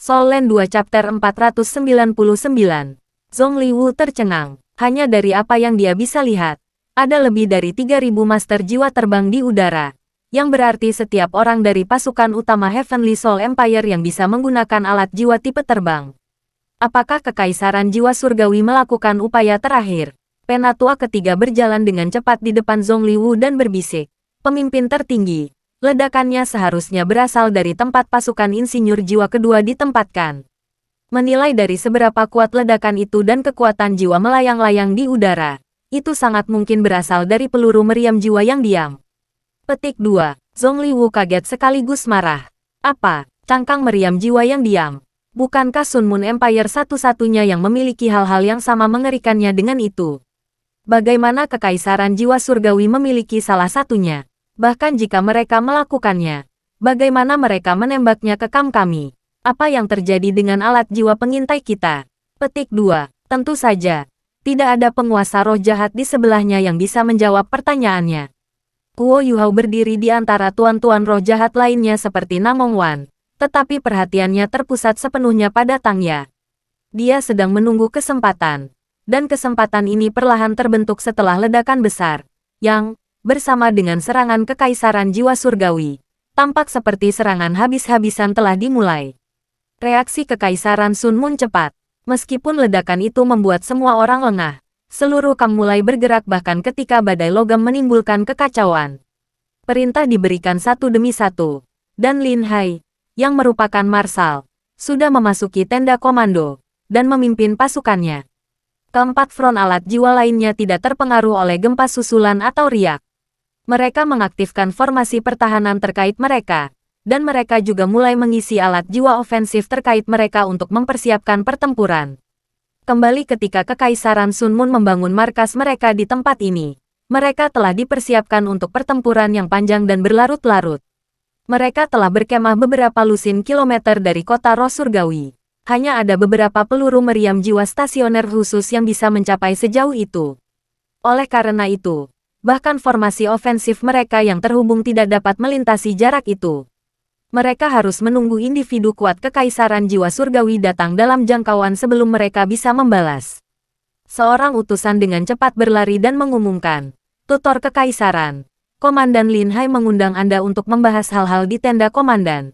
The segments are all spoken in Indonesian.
Soul Land 2 Chapter 499. Zhongli Wu tercengang. Hanya dari apa yang dia bisa lihat, ada lebih dari 3.000 master jiwa terbang di udara. Yang berarti setiap orang dari pasukan utama Heavenly Soul Empire yang bisa menggunakan alat jiwa tipe terbang. Apakah Kekaisaran Jiwa Surgawi melakukan upaya terakhir? Penatua ketiga berjalan dengan cepat di depan Zhongli Wu dan berbisik. Pemimpin tertinggi. Ledakannya seharusnya berasal dari tempat pasukan insinyur jiwa kedua ditempatkan. Menilai dari seberapa kuat ledakan itu dan kekuatan jiwa melayang-layang di udara, itu sangat mungkin berasal dari peluru meriam jiwa yang diam. Petik 2. Zhongli Wu kaget sekaligus marah. Apa? Cangkang meriam jiwa yang diam? Bukankah Sun Moon Empire satu-satunya yang memiliki hal-hal yang sama mengerikannya dengan itu? Bagaimana Kekaisaran Jiwa Surgawi memiliki salah satunya? Bahkan jika mereka melakukannya, bagaimana mereka menembaknya ke kamp kami? Apa yang terjadi dengan alat jiwa pengintai kita? Petik 2. Tentu saja, tidak ada penguasa roh jahat di sebelahnya yang bisa menjawab pertanyaannya. Guo Yuhao berdiri di antara tuan-tuan roh jahat lainnya seperti Namong Wan, tetapi perhatiannya terpusat sepenuhnya pada Tang Ya. Dia sedang menunggu kesempatan, dan kesempatan ini perlahan terbentuk setelah ledakan besar, yang bersama dengan serangan Kekaisaran Jiwa Surgawi, tampak seperti serangan habis-habisan telah dimulai. Reaksi Kekaisaran Sun Moon cepat. Meskipun ledakan itu membuat semua orang lengah, seluruh kamp mulai bergerak bahkan ketika badai logam menimbulkan kekacauan. Perintah diberikan satu demi satu, dan Lin Hai, yang merupakan marsal, sudah memasuki tenda komando, dan memimpin pasukannya. Keempat front alat jiwa lainnya tidak terpengaruh oleh gempa susulan atau riak. Mereka mengaktifkan formasi pertahanan terkait mereka, dan mereka juga mulai mengisi alat jiwa ofensif terkait mereka untuk mempersiapkan pertempuran. Kembali ketika Kekaisaran Sun Moon membangun markas mereka di tempat ini, mereka telah dipersiapkan untuk pertempuran yang panjang dan berlarut-larut. Mereka telah berkemah beberapa lusin kilometer dari kota roh surgawi. Hanya ada beberapa peluru meriam jiwa stasioner khusus yang bisa mencapai sejauh itu. Oleh karena itu, bahkan formasi ofensif mereka yang terhubung tidak dapat melintasi jarak itu. Mereka harus menunggu individu kuat Kekaisaran Jiwa Surgawi datang dalam jangkauan sebelum mereka bisa membalas. Seorang utusan dengan cepat berlari dan mengumumkan, "Tutor Kekaisaran, Komandan Lin Hai mengundang Anda untuk membahas hal-hal di tenda komandan."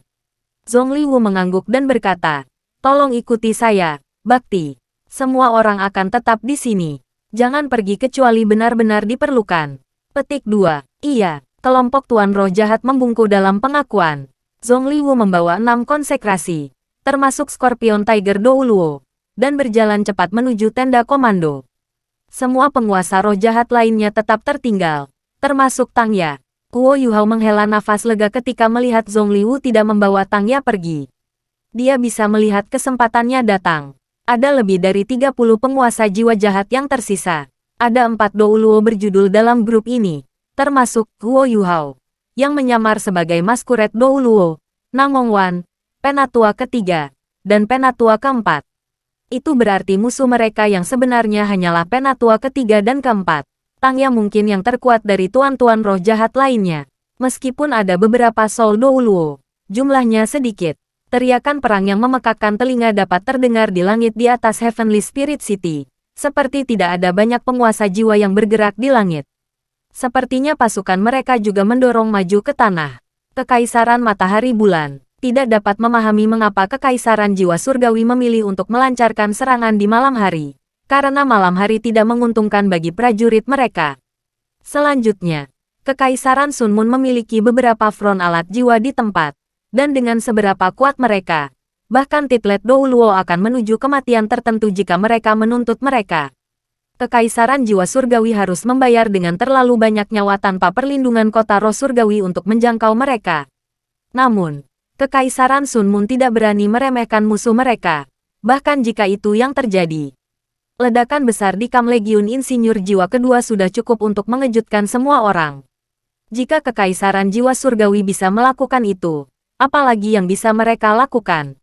Zhongli Wu mengangguk dan berkata, "Tolong ikuti saya, Bakti. Semua orang akan tetap di sini. Jangan pergi kecuali benar-benar diperlukan." Petik 2. Iya, kelompok Tuan Roh Jahat membungkuk dalam pengakuan. Zhongli Wu membawa 6 konsekrasi, termasuk Scorpion Tiger Douluo, dan berjalan cepat menuju tenda komando. Semua penguasa roh jahat lainnya tetap tertinggal, termasuk Tang Ya. Guo Yuhao menghela nafas lega ketika melihat Zhongli Wu tidak membawa Tang Ya pergi. Dia bisa melihat kesempatannya datang. Ada lebih dari 30 penguasa jiwa jahat yang tersisa. Ada 4 Douluo berjudul dalam grup ini, termasuk Guo Yuhao, yang menyamar sebagai Masquerade Douluo, Namong Wan, Penatua ketiga, dan Penatua keempat. Itu berarti musuh mereka yang sebenarnya hanyalah Penatua ketiga dan keempat. Tang Ya mungkin yang terkuat dari tuan-tuan roh jahat lainnya. Meskipun ada beberapa Soul Douluo, jumlahnya sedikit. Teriakan perang yang memekakkan telinga dapat terdengar di langit di atas Heavenly Spirit City. Seperti tidak ada banyak penguasa jiwa yang bergerak di langit. Sepertinya pasukan mereka juga mendorong maju ke tanah. Kekaisaran Matahari Bulan tidak dapat memahami mengapa Kekaisaran Jiwa Surgawi memilih untuk melancarkan serangan di malam hari. Karena malam hari tidak menguntungkan bagi prajurit mereka. Selanjutnya, Kekaisaran Sun Moon memiliki beberapa front alat jiwa di tempat. Dan dengan seberapa kuat mereka, bahkan Titlet Douluo akan menuju kematian tertentu jika mereka menuntut mereka. Kekaisaran Jiwa Surgawi harus membayar dengan terlalu banyak nyawa tanpa perlindungan kota roh surgawi untuk menjangkau mereka. Namun, Kekaisaran Sun Moon tidak berani meremehkan musuh mereka, bahkan jika itu yang terjadi. Ledakan besar di kamp Legiun Insinyur Jiwa kedua sudah cukup untuk mengejutkan semua orang. Jika Kekaisaran Jiwa Surgawi bisa melakukan itu, apalagi yang bisa mereka lakukan?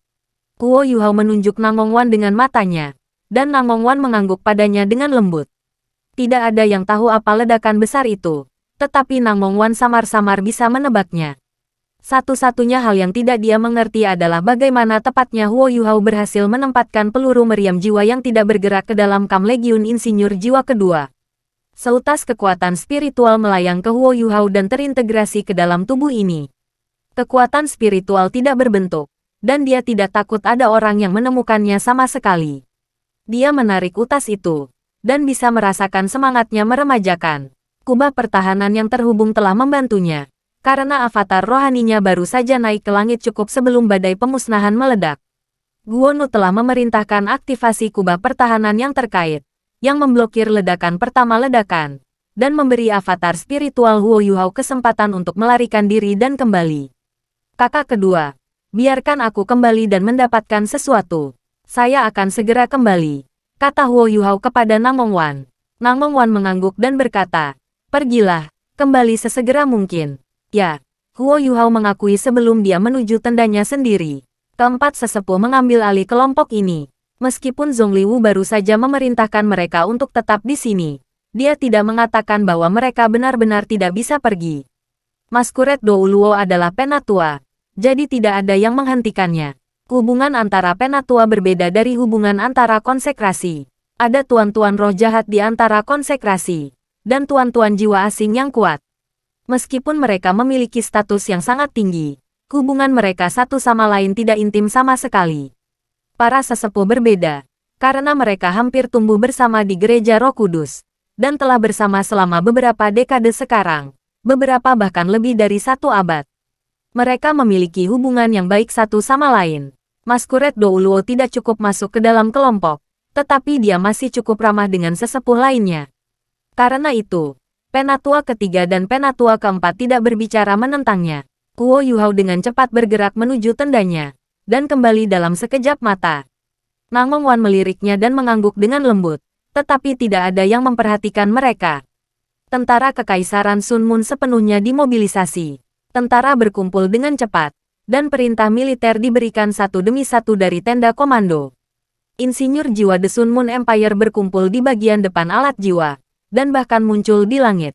Guo Yuhao menunjuk Namong Wan dengan matanya, dan Namong Wan mengangguk padanya dengan lembut. Tidak ada yang tahu apa ledakan besar itu, tetapi Namong Wan samar-samar bisa menebaknya. Satu-satunya hal yang tidak dia mengerti adalah bagaimana tepatnya Huo Yuhao berhasil menempatkan peluru meriam jiwa yang tidak bergerak ke dalam kam Legiun Insinyur Jiwa kedua. Seutas kekuatan spiritual melayang ke Huo Yuhao dan terintegrasi ke dalam tubuh ini. Kekuatan spiritual tidak berbentuk, dan dia tidak takut ada orang yang menemukannya sama sekali. Dia menarik utas itu, dan bisa merasakan semangatnya meremajakan. Kubah pertahanan yang terhubung telah membantunya, karena avatar rohaninya baru saja naik ke langit cukup sebelum badai pemusnahan meledak. Guonu telah memerintahkan aktivasi kubah pertahanan yang terkait, yang memblokir ledakan pertama ledakan, dan memberi avatar spiritual Huo Yuhao kesempatan untuk melarikan diri dan kembali. Kakak kedua, biarkan aku kembali dan mendapatkan sesuatu. Saya akan segera kembali, kata Huo Yuhao kepada Nang Mongwan. Nang Mongwan mengangguk dan berkata, pergilah, kembali sesegera mungkin. Ya, Huo Yuhao mengakui sebelum dia menuju tendanya sendiri. Keempat sesepuh mengambil alih kelompok ini. Meskipun Zhongli Wu baru saja memerintahkan mereka untuk tetap di sini, dia tidak mengatakan bahwa mereka benar-benar tidak bisa pergi. Maskuret Douluo adalah penatua, jadi tidak ada yang menghentikannya. Hubungan antara penatua berbeda dari hubungan antara konsekrasi. Ada tuan-tuan roh jahat di antara konsekrasi, dan tuan-tuan jiwa asing yang kuat. Meskipun mereka memiliki status yang sangat tinggi, hubungan mereka satu sama lain tidak intim sama sekali. Para sesepuh berbeda, karena mereka hampir tumbuh bersama di Gereja Roh Kudus, dan telah bersama selama beberapa dekade sekarang, beberapa bahkan lebih dari 1 abad. Mereka memiliki hubungan yang baik satu sama lain. Maskuret Douluo tidak cukup masuk ke dalam kelompok, tetapi dia masih cukup ramah dengan sesepuh lainnya. Karena itu, penatua ketiga dan penatua keempat tidak berbicara menentangnya. Huo Yuhao dengan cepat bergerak menuju tendanya, dan kembali dalam sekejap mata. Nang Mongwan meliriknya dan mengangguk dengan lembut, tetapi tidak ada yang memperhatikan mereka. Tentara Kekaisaran Sun Moon sepenuhnya dimobilisasi. Tentara berkumpul dengan cepat, dan perintah militer diberikan satu demi satu dari tenda komando. Insinyur jiwa The Sun Moon Empire berkumpul di bagian depan alat jiwa, dan bahkan muncul di langit.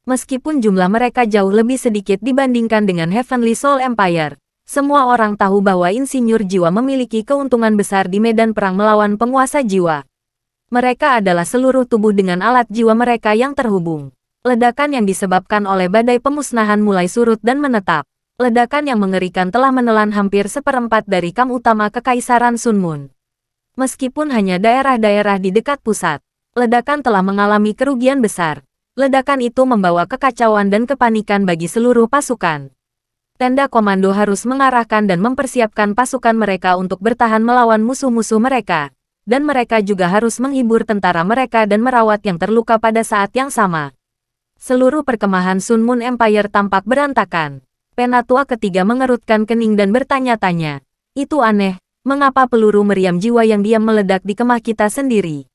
Meskipun jumlah mereka jauh lebih sedikit dibandingkan dengan Heavenly Soul Empire, semua orang tahu bahwa insinyur jiwa memiliki keuntungan besar di medan perang melawan penguasa jiwa. Mereka adalah seluruh tubuh dengan alat jiwa mereka yang terhubung. Ledakan yang disebabkan oleh badai pemusnahan mulai surut dan menetap. Ledakan yang mengerikan telah menelan hampir 1/4 dari kam utama Kekaisaran Sun Moon. Meskipun hanya daerah-daerah di dekat pusat, ledakan telah mengalami kerugian besar. Ledakan itu membawa kekacauan dan kepanikan bagi seluruh pasukan. Tenda komando harus mengarahkan dan mempersiapkan pasukan mereka untuk bertahan melawan musuh-musuh mereka. Dan mereka juga harus menghibur tentara mereka dan merawat yang terluka pada saat yang sama. Seluruh perkemahan Sun Moon Empire tampak berantakan. Penatua ketiga mengerutkan kening dan bertanya-tanya. Itu aneh, mengapa peluru meriam jiwa yang diam meledak di kemah kita sendiri?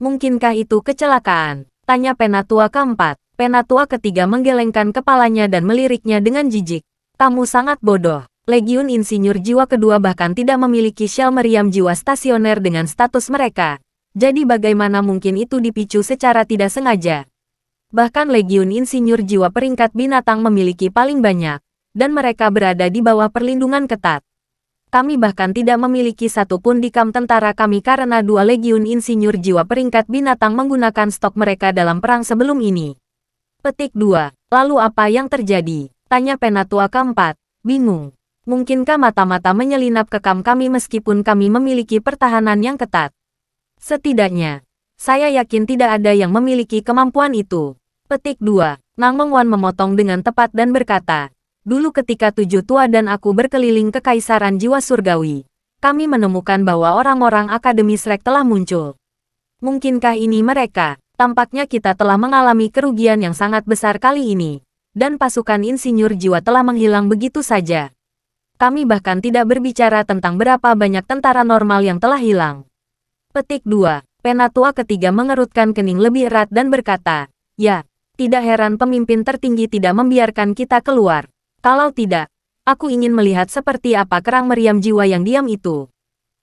Mungkinkah itu kecelakaan? Tanya penatua keempat. Penatua ketiga menggelengkan kepalanya dan meliriknya dengan jijik. Kamu sangat bodoh. Legiun Insinyur Jiwa kedua bahkan tidak memiliki shell meriam jiwa stasioner dengan status mereka. Jadi bagaimana mungkin itu dipicu secara tidak sengaja? Bahkan Legiun Insinyur Jiwa peringkat binatang memiliki paling banyak, dan mereka berada di bawah perlindungan ketat. Kami bahkan tidak memiliki satupun di kam tentara kami karena 2 Legiun Insinyur Jiwa peringkat binatang menggunakan stok mereka dalam perang sebelum ini. Petik 2. Lalu apa yang terjadi? Tanya penatua keempat, bingung. Mungkinkah mata-mata menyelinap ke kam kami meskipun kami memiliki pertahanan yang ketat? Setidaknya, saya yakin tidak ada yang memiliki kemampuan itu. Petik 2. Nang Mongwan memotong dengan tepat dan berkata, dulu ketika 7 tua dan aku berkeliling Kekaisaran Jiwa Surgawi, kami menemukan bahwa orang-orang Akademi Shrek telah muncul. Mungkinkah ini mereka? Tampaknya kita telah mengalami kerugian yang sangat besar kali ini, dan pasukan insinyur jiwa telah menghilang begitu saja. Kami bahkan tidak berbicara tentang berapa banyak tentara normal yang telah hilang. Petik 2. Penatua ketiga mengerutkan kening lebih erat dan berkata, ya, tidak heran pemimpin tertinggi tidak membiarkan kita keluar. Kalau tidak, aku ingin melihat seperti apa kerang meriam jiwa yang diam itu.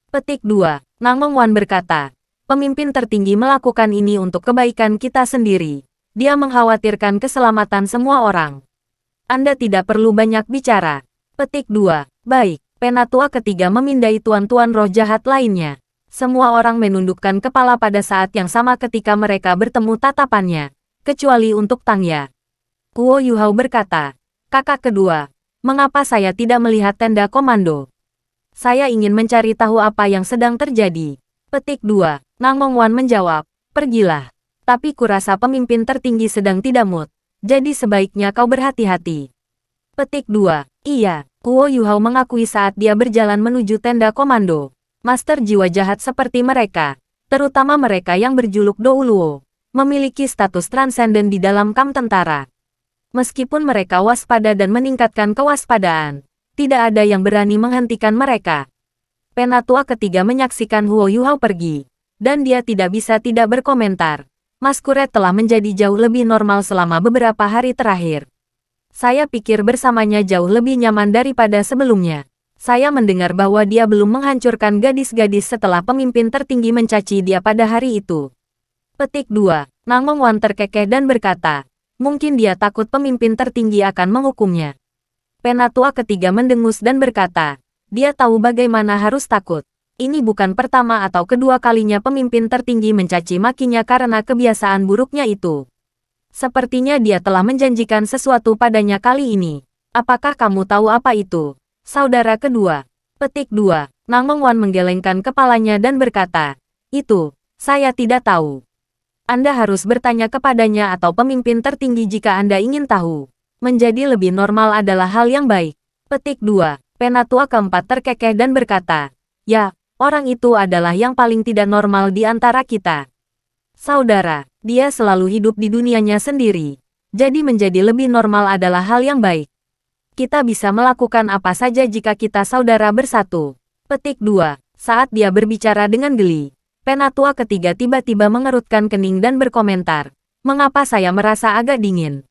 Petik 2. Nang Mongwan berkata, pemimpin tertinggi melakukan ini untuk kebaikan kita sendiri. Dia mengkhawatirkan keselamatan semua orang. Anda tidak perlu banyak bicara. Petik 2. Baik, Penatua ketiga memindai tuan-tuan roh jahat lainnya. Semua orang menundukkan kepala pada saat yang sama ketika mereka bertemu tatapannya. Kecuali untuk Tangya. Guo Yuhao berkata, "Kakak kedua, mengapa saya tidak melihat tenda komando? Saya ingin mencari tahu apa yang sedang terjadi." Petik 2. Nang Mongwan menjawab, "Pergilah. Tapi kurasa pemimpin tertinggi sedang tidak mood. Jadi sebaiknya kau berhati-hati." Petik 2. Iya, Guo Yuhao mengakui saat dia berjalan menuju tenda komando. Master jiwa jahat seperti mereka, terutama mereka yang berjuluk Douluo, memiliki status transenden di dalam kam tentara. Meskipun mereka waspada dan meningkatkan kewaspadaan, tidak ada yang berani menghentikan mereka. Penatua ketiga menyaksikan Huo Yuhao pergi, dan dia tidak bisa tidak berkomentar. Masquerade telah menjadi jauh lebih normal selama beberapa hari terakhir. Saya pikir bersamanya jauh lebih nyaman daripada sebelumnya. Saya mendengar bahwa dia belum menghancurkan gadis-gadis setelah pemimpin tertinggi mencaci dia pada hari itu. Petik 2. Nang Mongwan terkekeh dan berkata, mungkin dia takut pemimpin tertinggi akan menghukumnya. Penatua ketiga mendengus dan berkata, dia tahu bagaimana harus takut. Ini bukan pertama atau kedua kalinya pemimpin tertinggi mencaci makinya karena kebiasaan buruknya itu. Sepertinya dia telah menjanjikan sesuatu padanya kali ini. Apakah kamu tahu apa itu, saudara kedua? Petik 2. Nang Mongwan menggelengkan kepalanya dan berkata, itu, saya tidak tahu. Anda harus bertanya kepadanya atau pemimpin tertinggi jika Anda ingin tahu. Menjadi lebih normal adalah hal yang baik. Petik 2. Penatua keempat terkekeh dan berkata, ya, orang itu adalah yang paling tidak normal di antara kita. Saudara, dia selalu hidup di dunianya sendiri. Jadi menjadi lebih normal adalah hal yang baik. Kita bisa melakukan apa saja jika kita saudara bersatu. Petik 2. Saat dia berbicara dengan geli, Penatua ketiga tiba-tiba mengerutkan kening dan berkomentar, mengapa saya merasa agak dingin?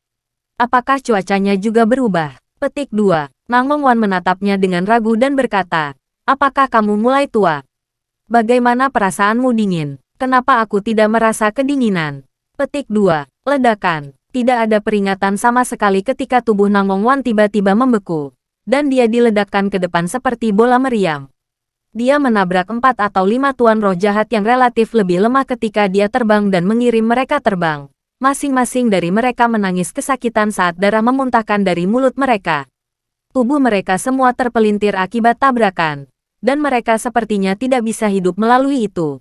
Apakah cuacanya juga berubah? Petik 2. Nang Mongwan menatapnya dengan ragu dan berkata, apakah kamu mulai tua? Bagaimana perasaanmu dingin? Kenapa aku tidak merasa kedinginan? Petik 2. Ledakan. Tidak ada peringatan sama sekali ketika tubuh Nang Mongwan tiba-tiba membeku, dan dia diledakkan ke depan seperti bola meriam. Dia menabrak 4 atau 5 tuan roh jahat yang relatif lebih lemah ketika dia terbang dan mengirim mereka terbang. Masing-masing dari mereka menangis kesakitan saat darah memuntahkan dari mulut mereka. Tubuh mereka semua terpelintir akibat tabrakan, dan mereka sepertinya tidak bisa hidup melalui itu.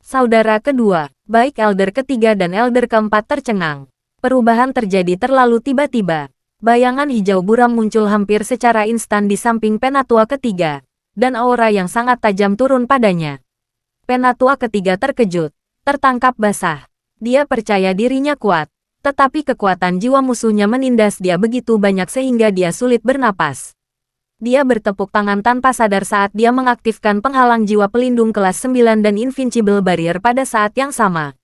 Saudara kedua, baik Elder ketiga dan Elder keempat tercengang. Perubahan terjadi terlalu tiba-tiba. Bayangan hijau buram muncul hampir secara instan di samping Penatua ketiga, dan aura yang sangat tajam turun padanya. Penatua ketiga terkejut, tertangkap basah. Dia percaya dirinya kuat, tetapi kekuatan jiwa musuhnya menindas dia begitu banyak sehingga dia sulit bernapas. Dia bertepuk tangan tanpa sadar saat dia mengaktifkan penghalang jiwa pelindung kelas 9 dan Invincible Barrier pada saat yang sama.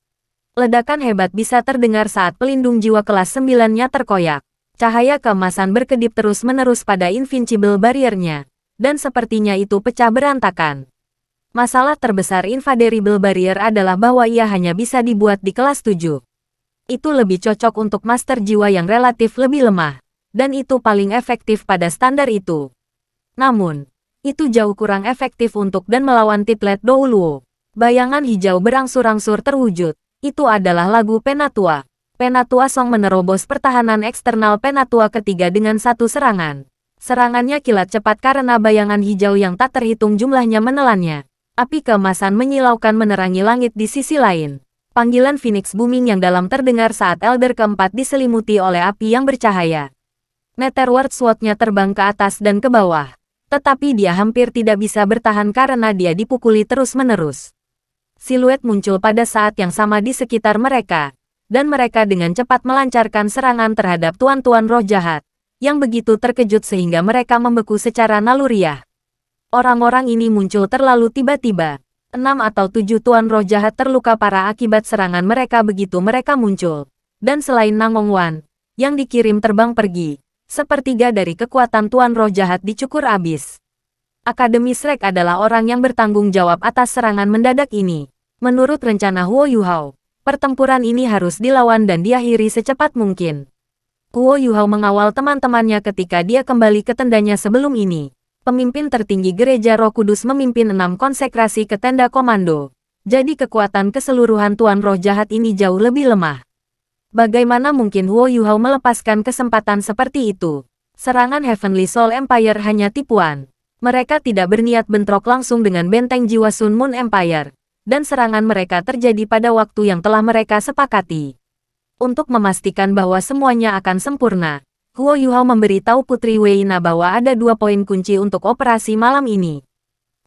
Ledakan hebat bisa terdengar saat pelindung jiwa kelas 9-nya terkoyak. Cahaya keemasan berkedip terus-menerus pada Invincible Barrier-nya, dan sepertinya itu pecah berantakan. Masalah terbesar Invadable Barrier adalah bahwa ia hanya bisa dibuat di kelas 7. Itu lebih cocok untuk master jiwa yang relatif lebih lemah, dan itu paling efektif pada standar itu. Namun, itu jauh kurang efektif untuk dan melawan Titlet Douluo. Bayangan hijau berangsur-angsur terwujud. Itu adalah lagu Penatua. Penatua Song menerobos pertahanan eksternal Penatua ketiga dengan satu serangan. Serangannya kilat cepat karena bayangan hijau yang tak terhitung jumlahnya menelannya. Api keemasan menyilaukan menerangi langit di sisi lain. Panggilan Phoenix booming yang dalam terdengar saat Elder keempat diselimuti oleh api yang bercahaya. Netherworld Sword-nya terbang ke atas dan ke bawah. Tetapi dia hampir tidak bisa bertahan karena dia dipukuli terus-menerus. Siluet muncul pada saat yang sama di sekitar mereka, dan mereka dengan cepat melancarkan serangan terhadap tuan-tuan roh jahat, yang begitu terkejut sehingga mereka membeku secara naluriah. Orang-orang ini muncul terlalu tiba-tiba. 6 atau 7 tuan roh jahat terluka parah akibat serangan mereka begitu mereka muncul. Dan selain Nang Mongwan, yang dikirim terbang pergi, sepertiga dari kekuatan tuan roh jahat dicukur abis. Akademi Shrek adalah orang yang bertanggung jawab atas serangan mendadak ini. Menurut rencana Huo Yuhao, pertempuran ini harus dilawan dan diakhiri secepat mungkin. Guo Yuhao mengawal teman-temannya ketika dia kembali ke tendanya sebelum ini. Pemimpin tertinggi Gereja Roh Kudus memimpin 6 konsekrasi ke tenda komando. Jadi kekuatan keseluruhan Tuan Roh Jahat ini jauh lebih lemah. Bagaimana mungkin Guo Yuhao melepaskan kesempatan seperti itu? Serangan Heavenly Soul Empire hanya tipuan. Mereka tidak berniat bentrok langsung dengan benteng jiwa Sun Moon Empire. Dan serangan mereka terjadi pada waktu yang telah mereka sepakati. Untuk memastikan bahwa semuanya akan sempurna, Guo Yuhao memberitahu Putri Weina bahwa ada 2 poin kunci untuk operasi malam ini.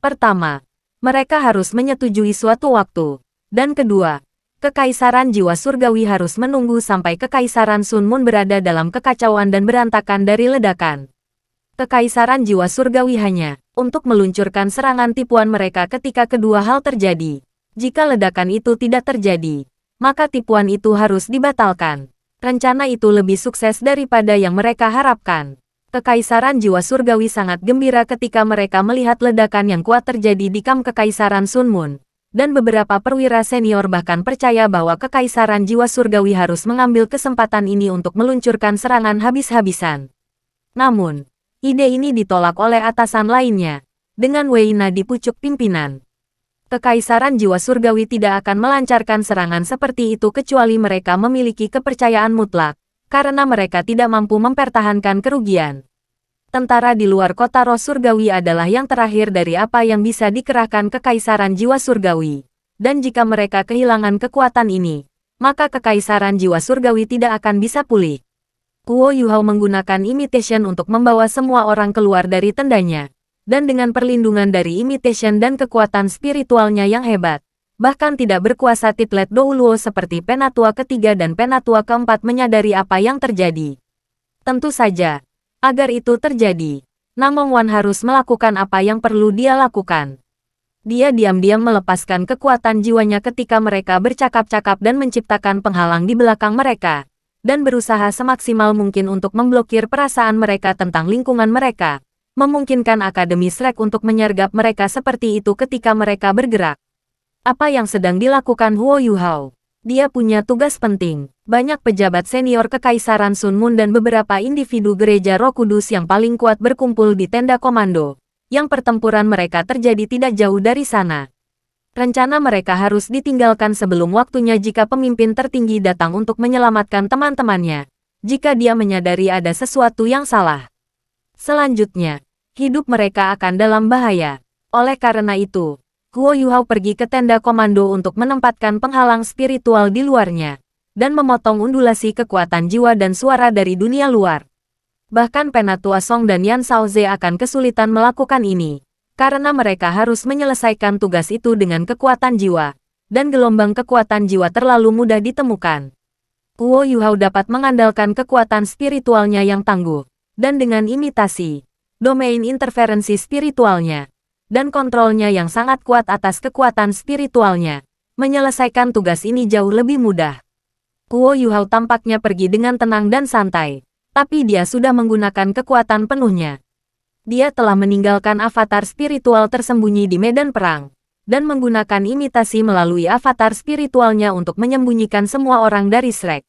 Pertama, mereka harus menyetujui suatu waktu. Dan kedua, Kekaisaran Jiwa Surgawi harus menunggu sampai Kekaisaran Sun Moon berada dalam kekacauan dan berantakan dari ledakan. Kekaisaran Jiwa Surgawi hanya untuk meluncurkan serangan tipuan mereka ketika kedua hal terjadi. Jika ledakan itu tidak terjadi, maka tipuan itu harus dibatalkan. Rencana itu lebih sukses daripada yang mereka harapkan. Kekaisaran Jiwa Surgawi sangat gembira ketika mereka melihat ledakan yang kuat terjadi di kamp Kekaisaran Sun Moon. Dan beberapa perwira senior bahkan percaya bahwa Kekaisaran Jiwa Surgawi harus mengambil kesempatan ini untuk meluncurkan serangan habis-habisan. Namun, ide ini ditolak oleh atasan lainnya. Dengan Weina di pucuk pimpinan, Kekaisaran Jiwa Surgawi tidak akan melancarkan serangan seperti itu kecuali mereka memiliki kepercayaan mutlak, karena mereka tidak mampu mempertahankan kerugian. Tentara di luar kota Roh Surgawi adalah yang terakhir dari apa yang bisa dikerahkan Kekaisaran Jiwa Surgawi. Dan jika mereka kehilangan kekuatan ini, maka Kekaisaran Jiwa Surgawi tidak akan bisa pulih. Guo Yuhao menggunakan imitation untuk membawa semua orang keluar dari tendanya. Dan dengan perlindungan dari imitation dan kekuatan spiritualnya yang hebat, bahkan tidak berkuasa Titlet Douluo seperti Penatua ketiga dan Penatua keempat menyadari apa yang terjadi. Tentu saja, agar itu terjadi, Namong Wan harus melakukan apa yang perlu dia lakukan. Dia diam-diam melepaskan kekuatan jiwanya ketika mereka bercakap-cakap dan menciptakan penghalang di belakang mereka, dan berusaha semaksimal mungkin untuk memblokir perasaan mereka tentang lingkungan mereka. Memungkinkan Akademi Shrek untuk menyergap mereka seperti itu ketika mereka bergerak. Apa yang sedang dilakukan Guo Yuhao? Dia punya tugas penting. Banyak pejabat senior Kekaisaran Sun Moon dan beberapa individu Gereja Roh Kudus yang paling kuat berkumpul di tenda komando, yang pertempuran mereka terjadi tidak jauh dari sana. Rencana mereka harus ditinggalkan sebelum waktunya jika pemimpin tertinggi datang untuk menyelamatkan teman-temannya, jika dia menyadari ada sesuatu yang salah. Selanjutnya, hidup mereka akan dalam bahaya. Oleh karena itu, Guo Yuhao pergi ke tenda komando untuk menempatkan penghalang spiritual di luarnya, dan memotong undulasi kekuatan jiwa dan suara dari dunia luar. Bahkan Penatua Song dan Yan Shaoze akan kesulitan melakukan ini, karena mereka harus menyelesaikan tugas itu dengan kekuatan jiwa, dan gelombang kekuatan jiwa terlalu mudah ditemukan. Guo Yuhao dapat mengandalkan kekuatan spiritualnya yang tangguh, dan dengan imitasi, domain interferensi spiritualnya, dan kontrolnya yang sangat kuat atas kekuatan spiritualnya, menyelesaikan tugas ini jauh lebih mudah. Guo Yuhao tampaknya pergi dengan tenang dan santai, tapi dia sudah menggunakan kekuatan penuhnya. Dia telah meninggalkan avatar spiritual tersembunyi di medan perang, dan menggunakan imitasi melalui avatar spiritualnya untuk menyembunyikan semua orang dari Shrek.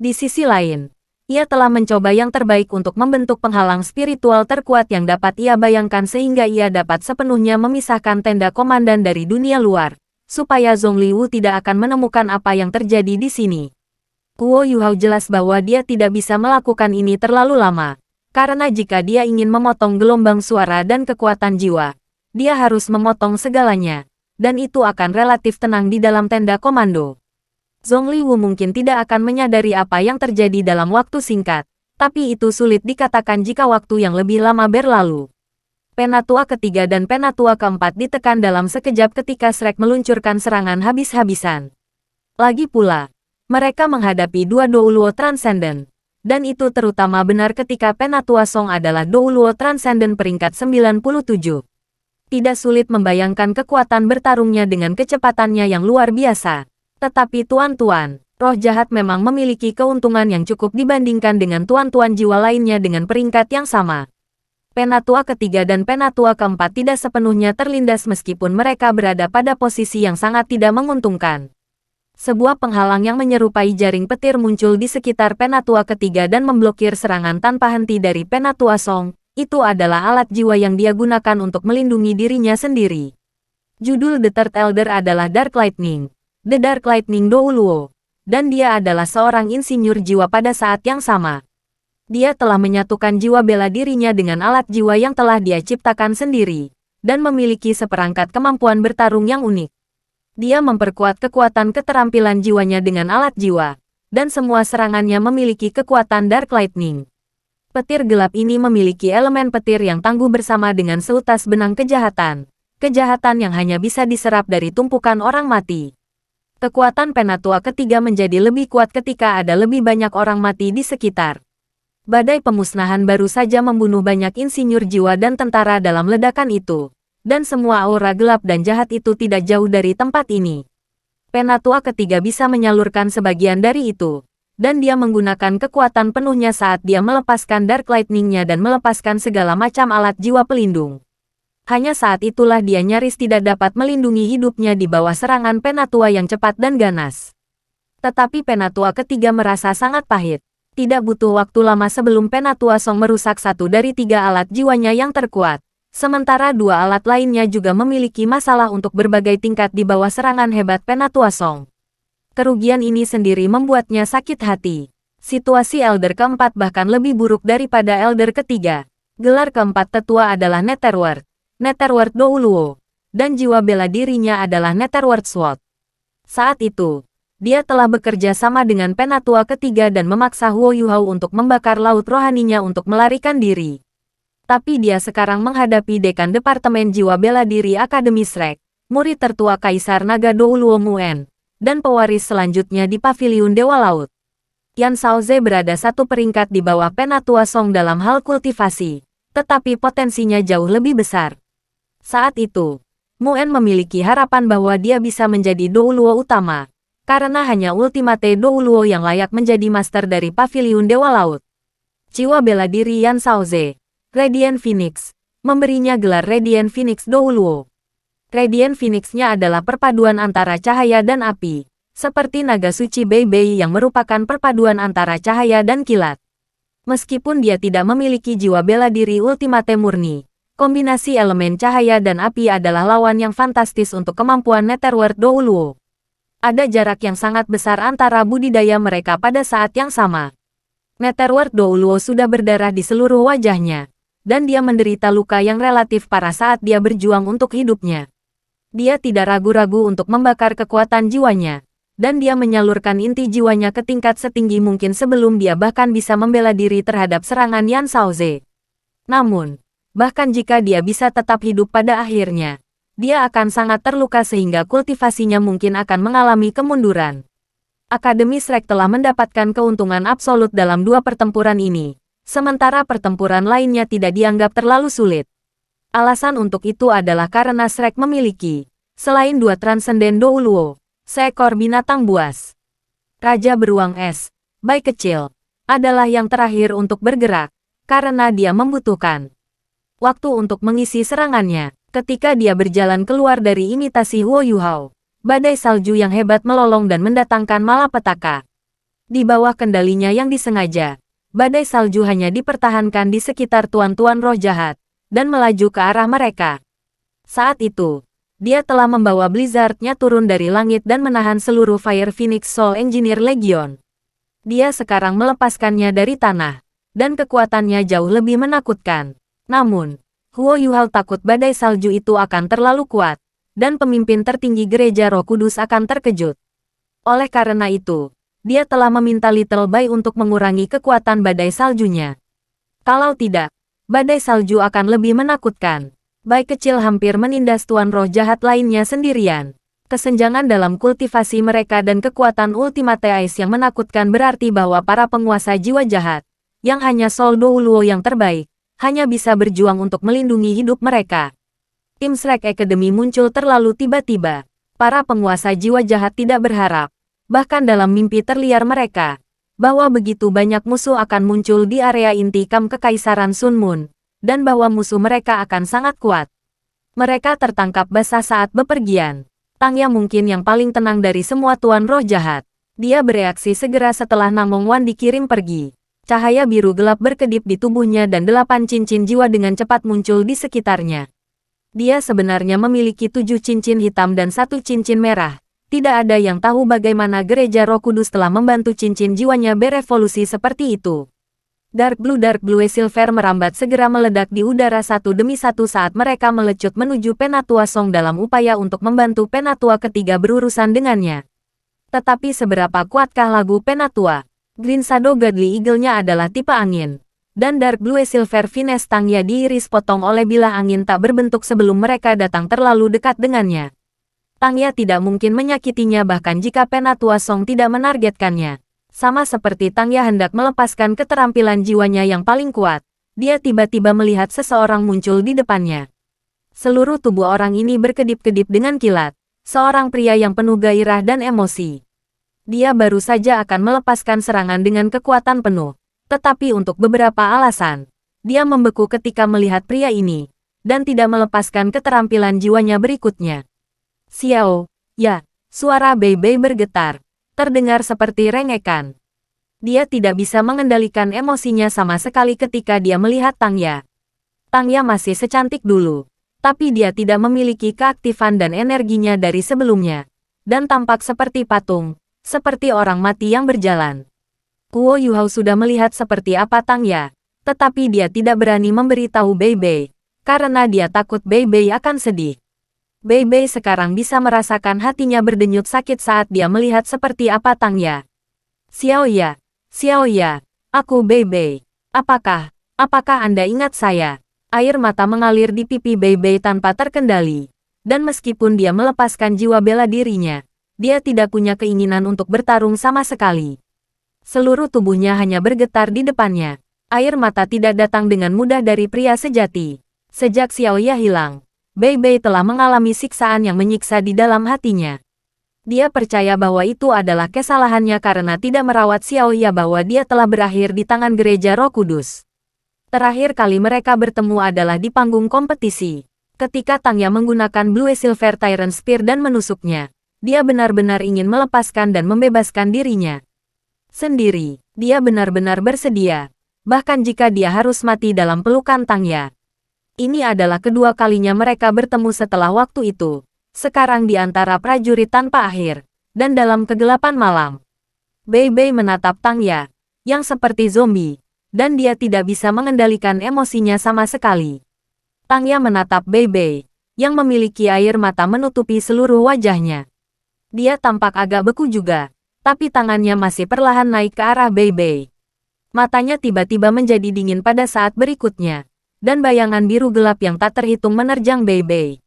Di sisi lain, ia telah mencoba yang terbaik untuk membentuk penghalang spiritual terkuat yang dapat ia bayangkan sehingga ia dapat sepenuhnya memisahkan tenda komandan dari dunia luar, supaya Zhongli Wu tidak akan menemukan apa yang terjadi di sini. Guo Yuhao jelas bahwa dia tidak bisa melakukan ini terlalu lama, karena jika dia ingin memotong gelombang suara dan kekuatan jiwa, dia harus memotong segalanya, dan itu akan relatif tenang di dalam tenda komando. Zhongli Wu mungkin tidak akan menyadari apa yang terjadi dalam waktu singkat, tapi itu sulit dikatakan jika waktu yang lebih lama berlalu. Penatua ketiga dan Penatua keempat ditekan dalam sekejap ketika Shrek meluncurkan serangan habis-habisan. Lagi pula, mereka menghadapi dua Douluo Transcendent, dan itu terutama benar ketika Penatua Song adalah Douluo Transcendent peringkat 97. Tidak sulit membayangkan kekuatan bertarungnya dengan kecepatannya yang luar biasa. Tetapi tuan-tuan, roh jahat memang memiliki keuntungan yang cukup dibandingkan dengan tuan-tuan jiwa lainnya dengan peringkat yang sama. Penatua ketiga dan Penatua keempat tidak sepenuhnya terlindas meskipun mereka berada pada posisi yang sangat tidak menguntungkan. Sebuah penghalang yang menyerupai jaring petir muncul di sekitar Penatua ketiga dan memblokir serangan tanpa henti dari Penatua Song. Itu adalah alat jiwa yang dia gunakan untuk melindungi dirinya sendiri. Judul The Third Elder adalah Dark Lightning, The Dark Lightning Douluo, dan dia adalah seorang insinyur jiwa pada saat yang sama. Dia telah menyatukan jiwa bela dirinya dengan alat jiwa yang telah dia ciptakan sendiri, dan memiliki seperangkat kemampuan bertarung yang unik. Dia memperkuat kekuatan keterampilan jiwanya dengan alat jiwa, dan semua serangannya memiliki kekuatan Dark Lightning. Petir gelap ini memiliki elemen petir yang tangguh bersama dengan seutas benang kejahatan. Kejahatan yang hanya bisa diserap dari tumpukan orang mati. Kekuatan Penatua ketiga menjadi lebih kuat ketika ada lebih banyak orang mati di sekitar. Badai pemusnahan baru saja membunuh banyak insinyur jiwa dan tentara dalam ledakan itu. Dan semua aura gelap dan jahat itu tidak jauh dari tempat ini. Penatua ketiga bisa menyalurkan sebagian dari itu. Dan dia menggunakan kekuatan penuhnya saat dia melepaskan Dark Lightning-nya dan melepaskan segala macam alat jiwa pelindung. Hanya saat itulah dia nyaris tidak dapat melindungi hidupnya di bawah serangan Penatua yang cepat dan ganas. Tetapi Penatua ketiga merasa sangat pahit. Tidak butuh waktu lama sebelum Penatua Song merusak satu dari 3 alat jiwanya yang terkuat. Sementara 2 alat lainnya juga memiliki masalah untuk berbagai tingkat di bawah serangan hebat Penatua Song. Kerugian ini sendiri membuatnya sakit hati. Situasi Elder keempat bahkan lebih buruk daripada Elder ketiga. Gelar keempat tetua adalah Netherworld, Netherworld Douluo, dan jiwa bela dirinya adalah Netherworld Sword. Saat itu, dia telah bekerja sama dengan Penatua ketiga dan memaksa Huo Yuhao untuk membakar laut rohaninya untuk melarikan diri. Tapi dia sekarang menghadapi dekan Departemen Jiwa Bela Diri Akademi Shrek, murid tertua Kaisar Naga Douluo Muen, dan pewaris selanjutnya di Paviliun Dewa Laut. Yan Shaoze berada satu peringkat di bawah Penatua Song dalam hal kultivasi, tetapi potensinya jauh lebih besar. Saat itu, Muen memiliki harapan bahwa dia bisa menjadi Douluo utama, karena hanya Ultimate Douluo yang layak menjadi master dari Paviliun Dewa Laut. Jiwa bela diri Yan Shaoze, Radiant Phoenix, memberinya gelar Radiant Phoenix Douluo. Radiant Phoenix-nya adalah perpaduan antara cahaya dan api, seperti naga suci Bei Bei yang merupakan perpaduan antara cahaya dan kilat. Meskipun dia tidak memiliki jiwa bela diri ultimate murni, kombinasi elemen cahaya dan api adalah lawan yang fantastis untuk kemampuan Netherworld Douluo. Ada jarak yang sangat besar antara budidaya mereka pada saat yang sama. Netherworld Douluo sudah berdarah di seluruh wajahnya. Dan dia menderita luka yang relatif parah saat dia berjuang untuk hidupnya. Dia tidak ragu-ragu untuk membakar kekuatan jiwanya, dan dia menyalurkan inti jiwanya ke tingkat setinggi mungkin sebelum dia bahkan bisa membela diri terhadap serangan Yan Shaoze. Namun, bahkan jika dia bisa tetap hidup pada akhirnya, dia akan sangat terluka sehingga kultivasinya mungkin akan mengalami kemunduran. Akademi Shrek telah mendapatkan keuntungan absolut dalam 2 pertempuran ini. Sementara pertempuran lainnya tidak dianggap terlalu sulit. Alasan untuk itu adalah karena Shrek memiliki, selain 2 transenden Douluo, seekor binatang buas. Raja beruang es, Bai kecil, adalah yang terakhir untuk bergerak, karena dia membutuhkan waktu untuk mengisi serangannya. Ketika dia berjalan keluar dari imitasi Huo Yuhao, badai salju yang hebat melolong dan mendatangkan malapetaka. Di bawah kendalinya yang disengaja, badai salju hanya dipertahankan di sekitar tuan-tuan roh jahat, dan melaju ke arah mereka. Saat itu, dia telah membawa Blizzard-nya turun dari langit dan menahan seluruh Fire Phoenix Soul Engineer Legion. Dia sekarang melepaskannya dari tanah, dan kekuatannya jauh lebih menakutkan. Namun, Huo Yuhao takut badai salju itu akan terlalu kuat, dan pemimpin tertinggi Gereja Roh Kudus akan terkejut. Oleh karena itu, dia telah meminta Little Bai untuk mengurangi kekuatan badai saljunya. Kalau tidak, badai salju akan lebih menakutkan. Bai kecil hampir menindas tuan roh jahat lainnya sendirian. Kesenjangan dalam kultivasi mereka dan kekuatan Ultimate Ice yang menakutkan berarti bahwa para penguasa jiwa jahat, yang hanya Soul Douluo yang terbaik, hanya bisa berjuang untuk melindungi hidup mereka. Tim Shrek Academy muncul terlalu tiba-tiba. Para penguasa jiwa jahat tidak berharap, bahkan dalam mimpi terliar mereka, bahwa begitu banyak musuh akan muncul di area inti kamp Kekaisaran Sun Moon, dan bahwa musuh mereka akan sangat kuat. Mereka tertangkap basah saat bepergian. Tangya mungkin yang paling tenang dari semua tuan roh jahat. Dia bereaksi segera setelah Namong Wan dikirim pergi. Cahaya biru gelap berkedip di tubuhnya dan 8 cincin jiwa dengan cepat muncul di sekitarnya. Dia sebenarnya memiliki 7 cincin hitam dan 1 cincin merah. Tidak ada yang tahu bagaimana gereja Roh Kudus telah membantu cincin jiwanya berevolusi seperti itu. Dark Blue Silver merambat segera meledak di udara satu demi satu saat mereka melecut menuju Penatua Song dalam upaya untuk membantu Penatua ketiga berurusan dengannya. Tetapi seberapa kuatkah lagu Penatua? Green Shadow Godly Eagle-nya adalah tipe angin. Dan Dark Blue Silver Finesse Tangya diiris potong oleh bilah angin tak berbentuk sebelum mereka datang terlalu dekat dengannya. Tangya tidak mungkin menyakitinya bahkan jika Penatua Song tidak menargetkannya. Sama seperti Tangya hendak melepaskan keterampilan jiwanya yang paling kuat, dia tiba-tiba melihat seseorang muncul di depannya. Seluruh tubuh orang ini berkedip-kedip dengan kilat, seorang pria yang penuh gairah dan emosi. Dia baru saja akan melepaskan serangan dengan kekuatan penuh, tetapi untuk beberapa alasan, dia membeku ketika melihat pria ini, dan tidak melepaskan keterampilan jiwanya berikutnya. Xiao, ya, suara Bei Bei bergetar. Terdengar seperti rengekan. Dia tidak bisa mengendalikan emosinya sama sekali ketika dia melihat Tangya. Tangya masih secantik dulu, tapi dia tidak memiliki keaktifan dan energinya dari sebelumnya, dan tampak seperti patung, seperti orang mati yang berjalan. Kuo Yuhao sudah melihat seperti apa Tangya, tetapi dia tidak berani memberitahu Bei Bei, karena dia takut Bei Bei akan sedih. Bei Bei sekarang bisa merasakan hatinya berdenyut sakit saat dia melihat seperti apa Tangya. Xiao ya, aku Bei Bei. Apakah Anda ingat saya? Air mata mengalir di pipi Bei Bei tanpa terkendali. Dan meskipun dia melepaskan jiwa bela dirinya, dia tidak punya keinginan untuk bertarung sama sekali. Seluruh tubuhnya hanya bergetar di depannya. Air mata tidak datang dengan mudah dari pria sejati. Sejak Xiao Ya hilang, Bei Bei telah mengalami siksaan yang menyiksa di dalam hatinya. Dia percaya bahwa itu adalah kesalahannya karena tidak merawat Xiao Ya bahwa dia telah berakhir di tangan gereja Roh Kudus. Terakhir kali mereka bertemu adalah di panggung kompetisi. Ketika Tangya menggunakan Blue Silver Tyrant Spear dan menusuknya, dia benar-benar ingin melepaskan dan membebaskan dirinya sendiri. Dia benar-benar bersedia, bahkan jika dia harus mati dalam pelukan Tangya. Ini adalah kedua kalinya mereka bertemu setelah waktu itu. Sekarang di antara prajurit tanpa akhir, dan dalam kegelapan malam. Bei Bei menatap Tangya, yang seperti zombie, dan dia tidak bisa mengendalikan emosinya sama sekali. Tangya menatap Bei Bei, yang memiliki air mata menutupi seluruh wajahnya. Dia tampak agak beku juga, tapi tangannya masih perlahan naik ke arah Bei Bei. Matanya tiba-tiba menjadi dingin pada saat berikutnya. Dan bayangan biru gelap yang tak terhitung menerjang Bei Bei.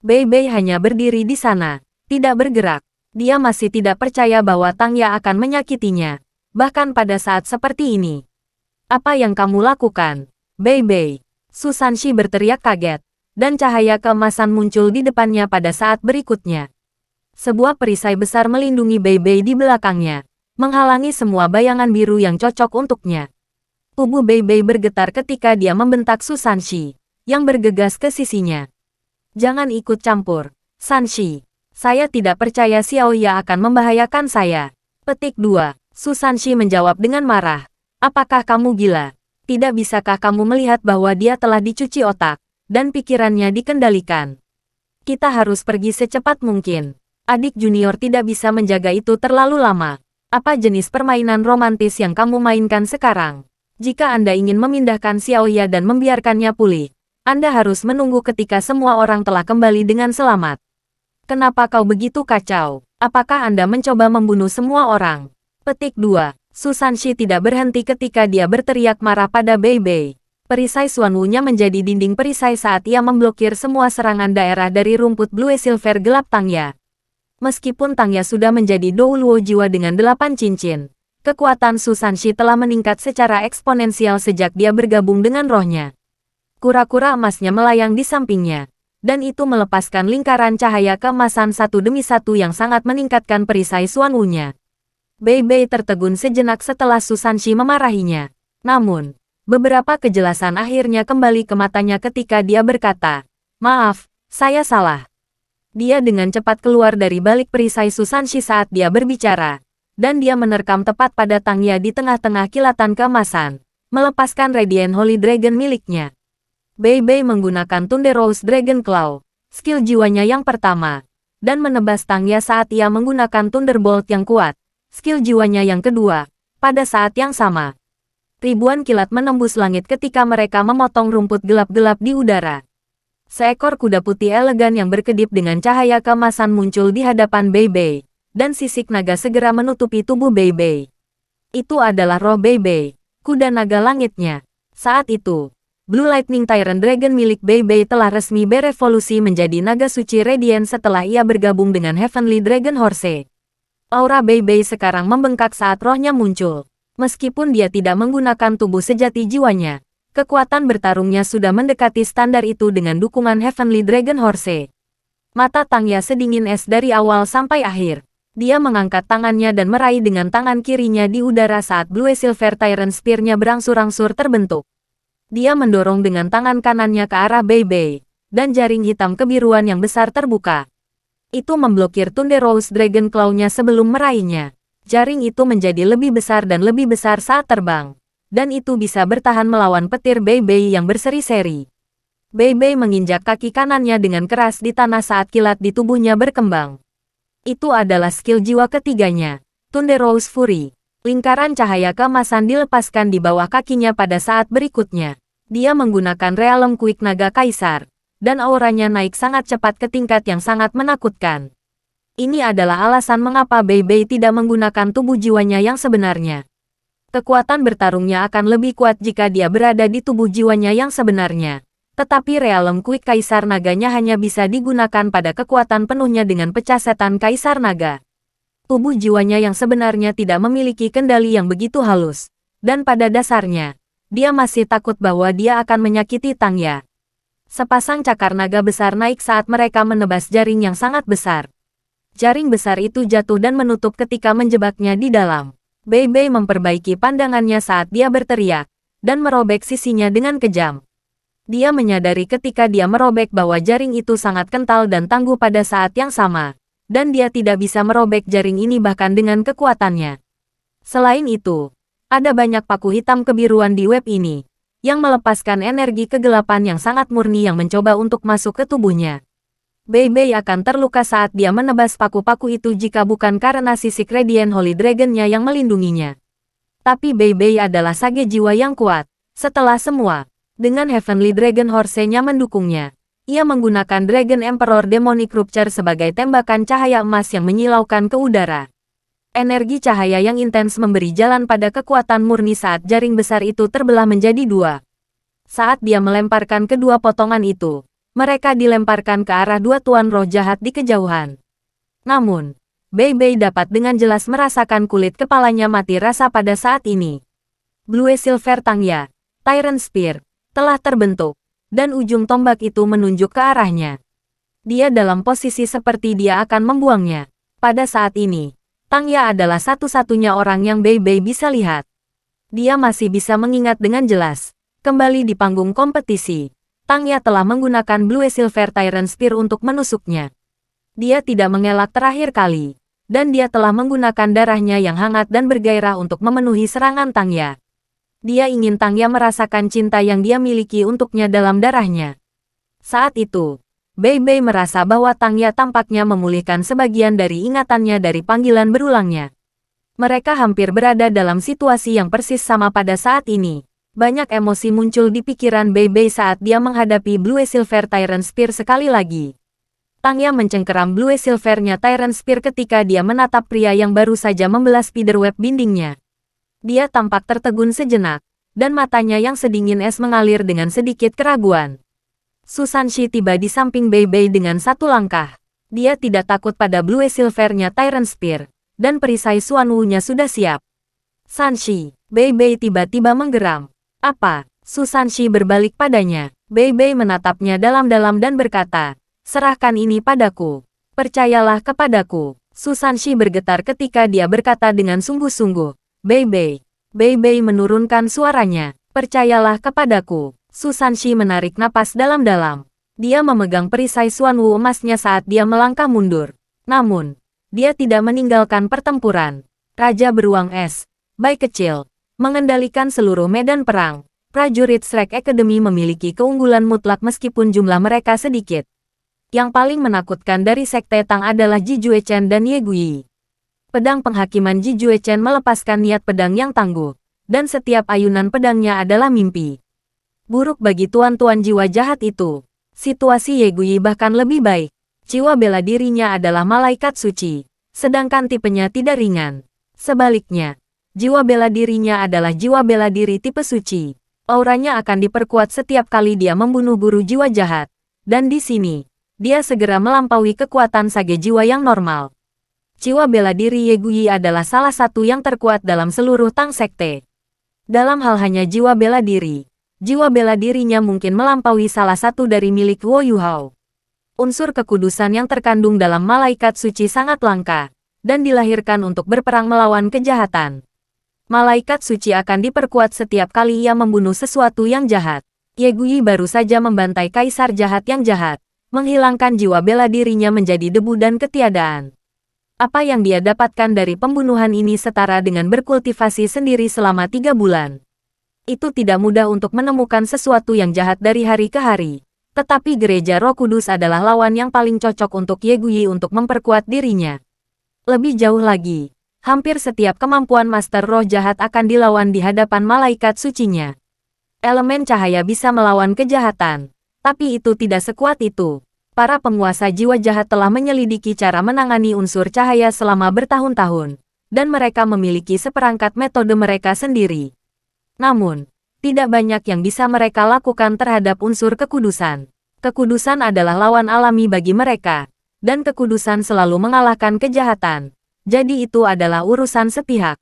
Bei Bei hanya berdiri di sana, tidak bergerak. Dia masih tidak percaya bahwa Tangya akan menyakitinya, bahkan pada saat seperti ini. Apa yang kamu lakukan, Bei Bei? Susanshi berteriak kaget, dan cahaya keemasan muncul di depannya pada saat berikutnya. Sebuah perisai besar melindungi Bei Bei di belakangnya, menghalangi semua bayangan biru yang cocok untuknya. Tubuh Bei Bei bergetar ketika dia membentak Susanshi, yang bergegas ke sisinya. Jangan ikut campur, Sanshi. Saya tidak percaya Xiao Ya akan membahayakan saya. Petik 2. Susanshi menjawab dengan marah. Apakah kamu gila? Tidak bisakah kamu melihat bahwa dia telah dicuci otak, dan pikirannya dikendalikan? Kita harus pergi secepat mungkin. Adik junior tidak bisa menjaga itu terlalu lama. Apa jenis permainan romantis yang kamu mainkan sekarang? Jika Anda ingin memindahkan Xiao Ya dan membiarkannya pulih, Anda harus menunggu ketika semua orang telah kembali dengan selamat. Kenapa kau begitu kacau? Apakah Anda mencoba membunuh semua orang? Petik 2. Susanshi tidak berhenti ketika dia berteriak marah pada Bei Bei. Perisai Xuanwu-nya menjadi dinding perisai saat ia memblokir semua serangan daerah dari rumput Blue Silver gelap Tangya. Meskipun Tangya sudah menjadi Douluo jiwa dengan 8 cincin, kekuatan Susanshi telah meningkat secara eksponensial sejak dia bergabung dengan rohnya. Kura-kura emasnya melayang di sampingnya, dan itu melepaskan lingkaran cahaya keemasan satu demi satu yang sangat meningkatkan perisai Xuanwu-nya. Bei Bei tertegun sejenak setelah Susanshi memarahinya. Namun, beberapa kejelasan akhirnya kembali ke matanya ketika dia berkata, "Maaf, saya salah." Dia dengan cepat keluar dari balik perisai Susanshi saat dia berbicara. Dan dia menerkam tepat pada Tangya di tengah-tengah kilatan keemasan, melepaskan Radiant Holy Dragon miliknya. Bei Bei menggunakan Thunder Rose Dragon Claw, skill jiwanya yang pertama, dan menebas Tangya saat ia menggunakan Thunderbolt yang kuat, skill jiwanya yang kedua, pada saat yang sama. Ribuan kilat menembus langit ketika mereka memotong rumput gelap-gelap di udara. Seekor kuda putih elegan yang berkedip dengan cahaya keemasan muncul di hadapan Bei Bei, dan sisik naga segera menutupi tubuh Bei Bei. Itu adalah roh Bei Bei, kuda naga langitnya. Saat itu, Blue Lightning Tyrant Dragon milik Bei Bei telah resmi berevolusi menjadi naga suci Radiant setelah ia bergabung dengan Heavenly Dragon Horse. Aura Bei Bei sekarang membengkak saat rohnya muncul. Meskipun dia tidak menggunakan tubuh sejati jiwanya, kekuatan bertarungnya sudah mendekati standar itu dengan dukungan Heavenly Dragon Horse. Mata Tangya sedingin es dari awal sampai akhir. Dia mengangkat tangannya dan meraih dengan tangan kirinya di udara saat Blue Silver Tyrant Spear-nya berangsur-angsur terbentuk. Dia mendorong dengan tangan kanannya ke arah Bei Bei, dan jaring hitam kebiruan yang besar terbuka. Itu memblokir Thunder Rose Dragon Claw-nya sebelum meraihnya. Jaring itu menjadi lebih besar dan lebih besar saat terbang. Dan itu bisa bertahan melawan petir Bei Bei yang berseri-seri. Bei Bei menginjak kaki kanannya dengan keras di tanah saat kilat di tubuhnya berkembang. Itu adalah skill jiwa ketiganya, Thunder Rose Fury. Lingkaran cahaya keemasan dilepaskan di bawah kakinya pada saat berikutnya. Dia menggunakan Realm Quick Naga Kaisar, dan auranya naik sangat cepat ke tingkat yang sangat menakutkan. Ini adalah alasan mengapa Bei Bei tidak menggunakan tubuh jiwanya yang sebenarnya. Kekuatan bertarungnya akan lebih kuat jika dia berada di tubuh jiwanya yang sebenarnya. Tetapi Realm Quick Kaisar Naganya hanya bisa digunakan pada kekuatan penuhnya dengan pecah setan Kaisar Naga. Tubuh jiwanya yang sebenarnya tidak memiliki kendali yang begitu halus. Dan pada dasarnya, dia masih takut bahwa dia akan menyakiti Tangya. Sepasang cakar naga besar naik saat mereka menebas jaring yang sangat besar. Jaring besar itu jatuh dan menutup ketika menjebaknya di dalam. Bei Bei memperbaiki pandangannya saat dia berteriak, dan merobek sisinya dengan kejam. Dia menyadari ketika dia merobek bahwa jaring itu sangat kental dan tangguh pada saat yang sama, dan dia tidak bisa merobek jaring ini bahkan dengan kekuatannya. Selain itu, ada banyak paku hitam kebiruan di web ini, yang melepaskan energi kegelapan yang sangat murni yang mencoba untuk masuk ke tubuhnya. Bei Bei akan terluka saat dia menebas paku-paku itu jika bukan karena sisik Radiant Holy Dragon-nya yang melindunginya. Tapi Bei Bei adalah sage jiwa yang kuat. Setelah semua, dengan Heavenly Dragon Horse-nya mendukungnya, ia menggunakan Dragon Emperor Demonic Rupture sebagai tembakan cahaya emas yang menyilaukan ke udara. Energi cahaya yang intens memberi jalan pada kekuatan murni saat jaring besar itu terbelah menjadi dua. Saat dia melemparkan kedua potongan itu, mereka dilemparkan ke arah dua tuan roh jahat di kejauhan. Namun, Bei Bei dapat dengan jelas merasakan kulit kepalanya mati rasa pada saat ini. Blue Silver Tangya, Tyrant Spear, telah terbentuk, dan ujung tombak itu menunjuk ke arahnya. Dia dalam posisi seperti dia akan membuangnya. Pada saat ini, Tangya adalah satu-satunya orang yang Bei Bei bisa lihat. Dia masih bisa mengingat dengan jelas. Kembali di panggung kompetisi, Tangya telah menggunakan Blue Silver Tyrant Spear untuk menusuknya. Dia tidak mengelak terakhir kali, dan dia telah menggunakan darahnya yang hangat dan bergairah untuk memenuhi serangan Tangya. Dia ingin Tangya merasakan cinta yang dia miliki untuknya dalam darahnya. Saat itu, Bei Bei merasa bahwa Tangya tampaknya memulihkan sebagian dari ingatannya dari panggilan berulangnya. Mereka hampir berada dalam situasi yang persis sama pada saat ini. Banyak emosi muncul di pikiran Bei Bei saat dia menghadapi Blue Silver Tyrant Spear sekali lagi. Tangya mencengkeram Blue Silver-nya Tyrant Spear ketika dia menatap pria yang baru saja membelah spiderweb dindingnya. Dia tampak tertegun sejenak, dan matanya yang sedingin es mengalir dengan sedikit keraguan. Susanshi tiba di samping Bei Bei dengan satu langkah. Dia tidak takut pada Blue Silver-nya Tyrant Spear, dan perisai Xuanwu-nya sudah siap. Sanshi, Bei Bei tiba-tiba menggeram. Apa? Susanshi berbalik padanya. Bei Bei menatapnya dalam-dalam dan berkata, serahkan ini padaku. Percayalah kepadaku. Susanshi bergetar ketika dia berkata dengan sungguh-sungguh. Bei Bei. Bei Bei menurunkan suaranya. Percayalah kepadaku. Susanshi menarik napas dalam-dalam. Dia memegang perisai Xuanwu emasnya saat dia melangkah mundur. Namun, dia tidak meninggalkan pertempuran. Raja Beruang Es, Bai Kecil, mengendalikan seluruh medan perang. Prajurit Shrek Academy memiliki keunggulan mutlak meskipun jumlah mereka sedikit. Yang paling menakutkan dari Sekte Tang adalah Ji Juechen dan Ye Guyi. Pedang penghakiman Ji Juechen melepaskan niat pedang yang tangguh, dan setiap ayunan pedangnya adalah mimpi buruk bagi tuan-tuan jiwa jahat itu. Situasi Ye Guyi bahkan lebih baik. Jiwa bela dirinya adalah malaikat suci, sedangkan tipenya tidak ringan. Sebaliknya, jiwa bela dirinya adalah jiwa bela diri tipe suci. Auranya akan diperkuat setiap kali dia membunuh guru jiwa jahat. Dan di sini, dia segera melampaui kekuatan sage jiwa yang normal. Jiwa bela diri Ye Guyi adalah salah satu yang terkuat dalam seluruh Tang Sekte. Dalam hal hanya jiwa bela dirinya mungkin melampaui salah satu dari milik Wo Yuhao. Unsur kekudusan yang terkandung dalam malaikat suci sangat langka, dan dilahirkan untuk berperang melawan kejahatan. Malaikat suci akan diperkuat setiap kali ia membunuh sesuatu yang jahat. Ye Guyi baru saja membantai kaisar jahat yang jahat, menghilangkan jiwa bela dirinya menjadi debu dan ketiadaan. Apa yang dia dapatkan dari pembunuhan ini setara dengan berkultivasi sendiri selama 3 bulan. Itu tidak mudah untuk menemukan sesuatu yang jahat dari hari ke hari. Tetapi Gereja Roh Kudus adalah lawan yang paling cocok untuk Ye Guyi untuk memperkuat dirinya. Lebih jauh lagi, hampir setiap kemampuan Master Roh Jahat akan dilawan di hadapan malaikat sucinya. Elemen cahaya bisa melawan kejahatan, tapi itu tidak sekuat itu. Para penguasa jiwa jahat telah menyelidiki cara menangani unsur cahaya selama bertahun-tahun, dan mereka memiliki seperangkat metode mereka sendiri. Namun, tidak banyak yang bisa mereka lakukan terhadap unsur kekudusan. Kekudusan adalah lawan alami bagi mereka, dan kekudusan selalu mengalahkan kejahatan. Jadi itu adalah urusan sepihak.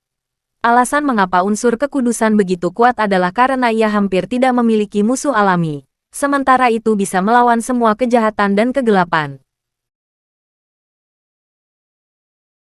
Alasan mengapa unsur kekudusan begitu kuat adalah karena ia hampir tidak memiliki musuh alami. Sementara itu bisa melawan semua kejahatan dan kegelapan.